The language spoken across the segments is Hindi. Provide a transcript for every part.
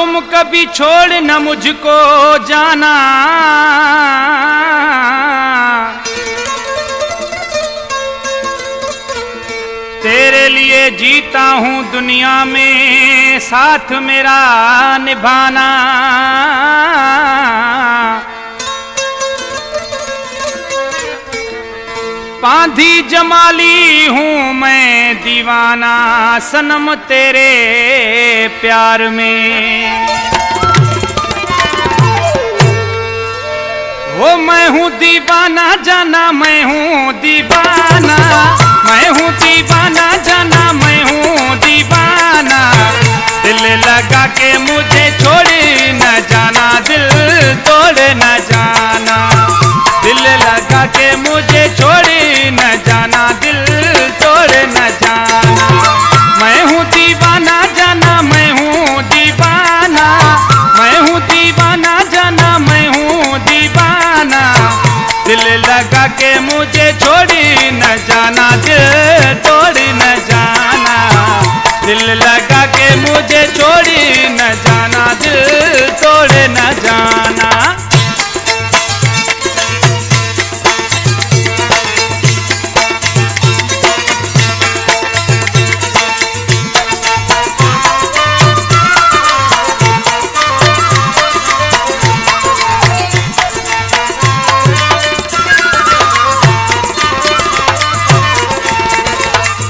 तुम कभी छोड़ न मुझको जाना, तेरे लिए जीता हूँ दुनिया में, साथ मेरा निभाना। पांधी जमाली हूँ मैं दीवाना, सनम तेरे प्यार में। वो मैं हूँ दीवाना जाना, मैं हूँ दीवाना, मैं हूँ दीवाना जाना, मैं हूँ दीवाना। दिल लगा के मुझे छोड़ न जाना, दिल तोड़ न जाना। दिल लगा के मुझे छोड़ न जाना, दिल तोड़ न जाना। मैं हूँ दीवाना जाना, मैं हूँ दीवाना, मैं हूँ दीवाना जाना, मैं हूँ दीवाना। दिल लगा के मुझे छोड़ न जाना, दिल तोड़ न जाना। दिल लगा के मुझे छोड़ न जाना, दिल तोड़ न जाना।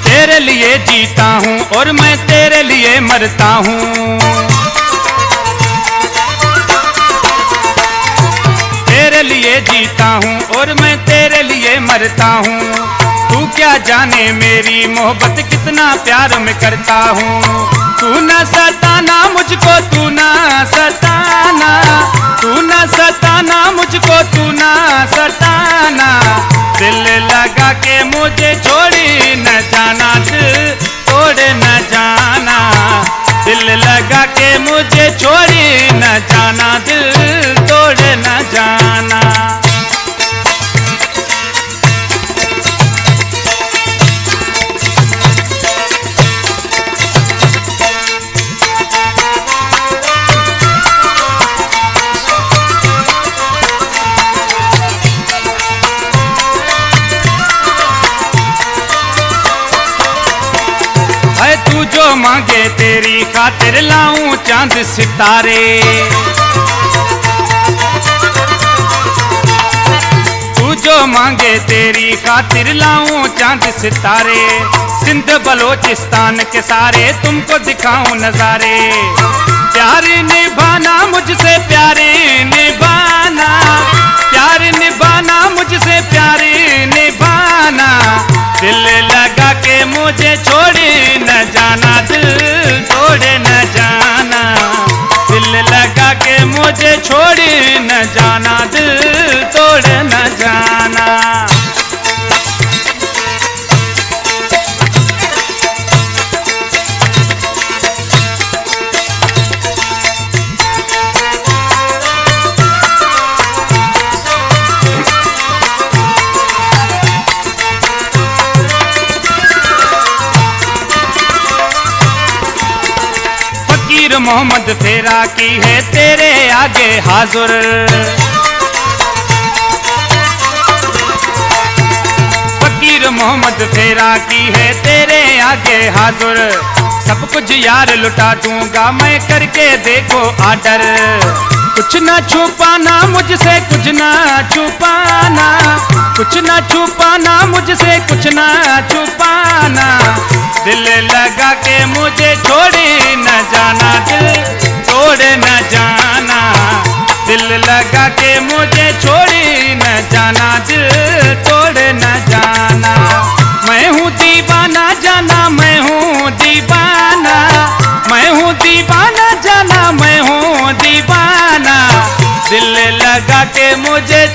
तेरे लिए जीता हूँ और मैं तेरे लिए मरता हूँ। तेरे लिए जीता हूँ और मैं तेरे लिए मरता हूँ। तू क्या जाने मेरी मोहब्बत कितना प्यार में करता हूँ। तू न सताना मुझको, तू न सताना, तू न सताना मुझको, तू न सताना। दिल लगा के मुझे छोड़ी न जाना, दिल तोड़ न जाना। दिल लगा के मुझे छोड़ी न जाना, दिल तोड़ न जाना। तू जो मांगे तेरी खातिर लाऊं चांद सितारे। तू जो मांगे तेरी खातिर लाऊं चांद सितारे। सिंध बलोचिस्तान के सारे तुमको दिखाऊं नजारे। प्यार निभाना मुझसे, प्यार निभाना, प्यार निभाना मुझसे, प्यार निभाना। दिल लगा के मुझे छोड़ न जाना, दिल तोड़ न जाना। दिल लगा के मुझे छोड़ न जाना, दिल तोड़ न जाना। मोहम्मद फेरा की है तेरे आगे हाजुर। फकीर मोहम्मद फेरा की है तेरे आगे हाजुर। सब कुछ यार लुटा दूंगा मैं, करके देखो आर्डर। कुछ ना छुपाना मुझसे, कुछ ना छुपाना, कुछ ना छुपाना मुझसे, कुछ ना छुपाना। दिल लगा के मुझे छोड़ न जाना, दिल तोड़ न जाना। दिल लगा के मुझे छोड़ न जाना, दिल तोड़ न जाना। मैं हूँ दीवाना जाना, मैं हूँ दीवाना, मैं हूँ दीवाना जाना, मैं हूँ दीवाना। दिल लगा के मुझे